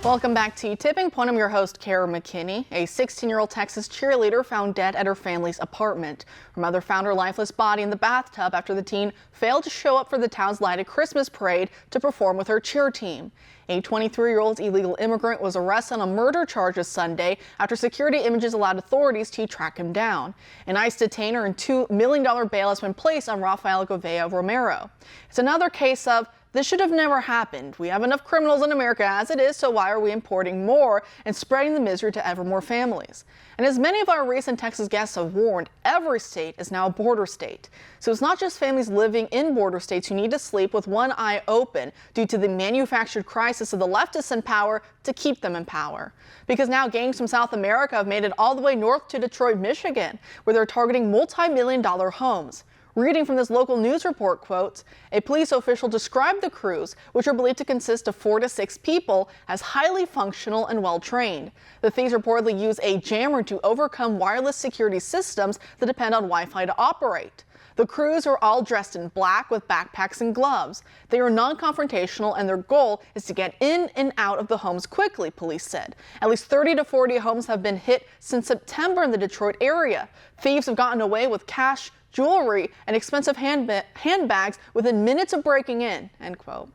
Welcome back to Tipping Point. I'm your host, Kara McKinney. A 16-year-old Texas cheerleader found dead at her family's apartment. Her mother found her lifeless body in the bathtub after the teen failed to show up for the town's lighted Christmas parade to perform with her cheer team. A 23-year-old illegal immigrant was arrested on murder charges Sunday after security images allowed authorities to track him down. An ICE detainer and $2 million bail has been placed on Rafael Govea Romero. It's another case of this should have never happened. We have enough criminals in America as it is, so why are we importing more and spreading the misery to ever more families? And as many of our recent Texas guests have warned, every state is now a border state. So it's not just families living in border states who need to sleep with one eye open due to the manufactured crisis of the leftists in power to keep them in power. Because now gangs from South America have made it all the way north to Detroit, Michigan, where they're targeting multi-million-dollar homes. Reading from this local news report, quotes, a police official described the crews, which are believed to consist of 4 to 6 people, as highly functional and well-trained. The thieves reportedly use a jammer to overcome wireless security systems that depend on Wi-Fi to operate. The crews are all dressed in black with backpacks and gloves. They are non-confrontational and their goal is to get in and out of the homes quickly, police said. At least 30 to 40 homes have been hit since September in the Detroit area. Thieves have gotten away with cash, jewelry, and expensive handbags within minutes of breaking in, end quote.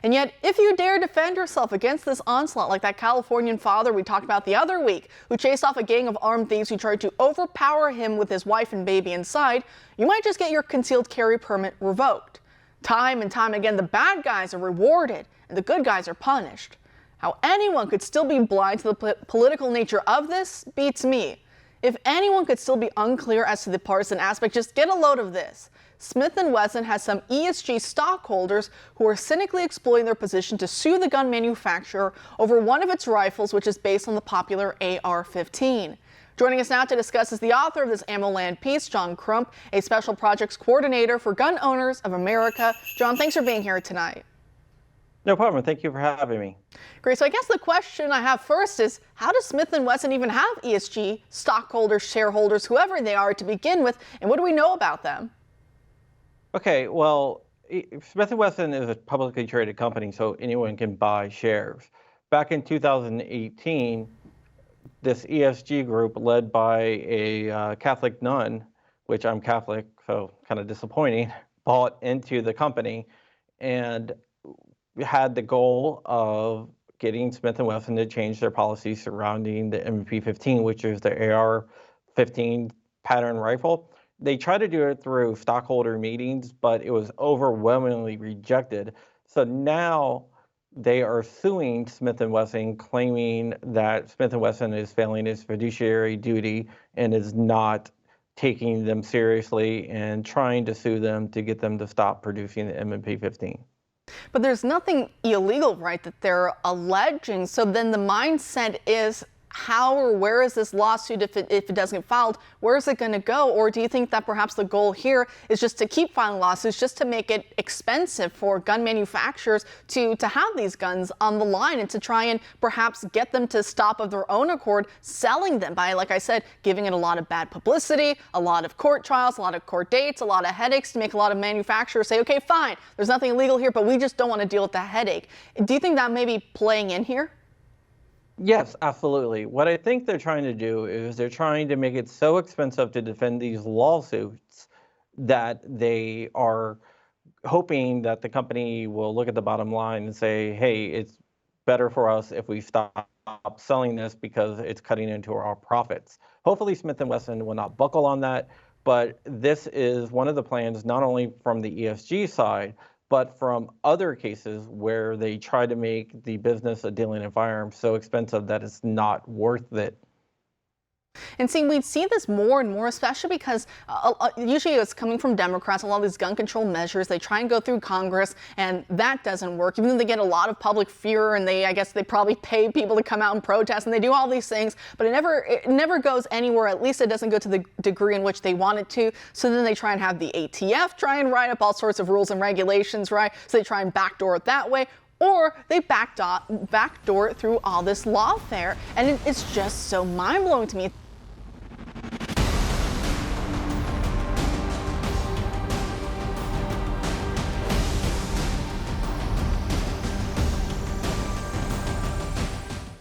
And yet, if you dare defend yourself against this onslaught like that Californian father we talked about the other week, who chased off a gang of armed thieves who tried to overpower him with his wife and baby inside, you might just get your concealed carry permit revoked. Time and time again, the bad guys are rewarded and the good guys are punished. How anyone could still be blind to the political nature of this beats me. If anyone could still be unclear as to the partisan aspect, just get a load of this. Smith & Wesson has some ESG stockholders who are cynically exploiting their position to sue the gun manufacturer over one of its rifles, which is based on the popular AR-15. Joining us now to discuss is the author of this ammo land piece, John Crump, a special projects coordinator for Gun Owners of America. John, thanks for being here tonight. No problem. Thank you for having me. Great. So I guess the question I have first is, how does Smith & Wesson even have ESG stockholders, shareholders, whoever they are to begin with, and what do we know about them? Okay, well, Smith & Wesson is a publicly traded company, so anyone can buy shares. Back in 2018, this ESG group led by a Catholic nun, which I'm Catholic, so kind of disappointing, bought into the company and had the goal of getting Smith & Wesson to change their policy surrounding the MP-15, which is the AR-15 pattern rifle. They tried to do it through stockholder meetings, but it was overwhelmingly rejected. So now they are suing Smith & Wesson, claiming that Smith & Wesson is failing its fiduciary duty and is not taking them seriously and trying to sue them to get them to stop producing the MP-15. But there's nothing illegal, right, that they're alleging. So then the mindset is, how or where is this lawsuit, if it doesn't get filed, where is it going to go? Or do you think that perhaps the goal here is just to keep filing lawsuits, just to make it expensive for gun manufacturers to have these guns on the line and to try and perhaps get them to stop of their own accord selling them by, like I said, giving it a lot of bad publicity, a lot of court trials, a lot of court dates, a lot of headaches to make a lot of manufacturers say, okay, fine, there's nothing illegal here, but we just don't want to deal with the headache. Do you think that may be playing in here? Yes, absolutely. What I think they're trying to do is they're trying to make it so expensive to defend these lawsuits that they are hoping that the company will look at the bottom line and say, hey, it's better for us if we stop selling this because it's cutting into our profits. Hopefully Smith & Wesson will not buckle on that, but this is one of the plans, not only from the ESG side, but from other cases where they try to make the business of dealing in firearms so expensive that it's not worth it. And see, we see this more and more, especially because usually it's coming from Democrats, a lot of these gun control measures. They try and go through Congress, and that doesn't work. Even though they get a lot of public fear, and I guess they probably pay people to come out and protest, and they do all these things, but it never goes anywhere. At least it doesn't go to the degree in which they want it to. So then they try and have the ATF try and write up all sorts of rules and regulations, right? So they try and backdoor it that way. Or they backdoor it through all this lawfare. And it's just so mind-blowing to me.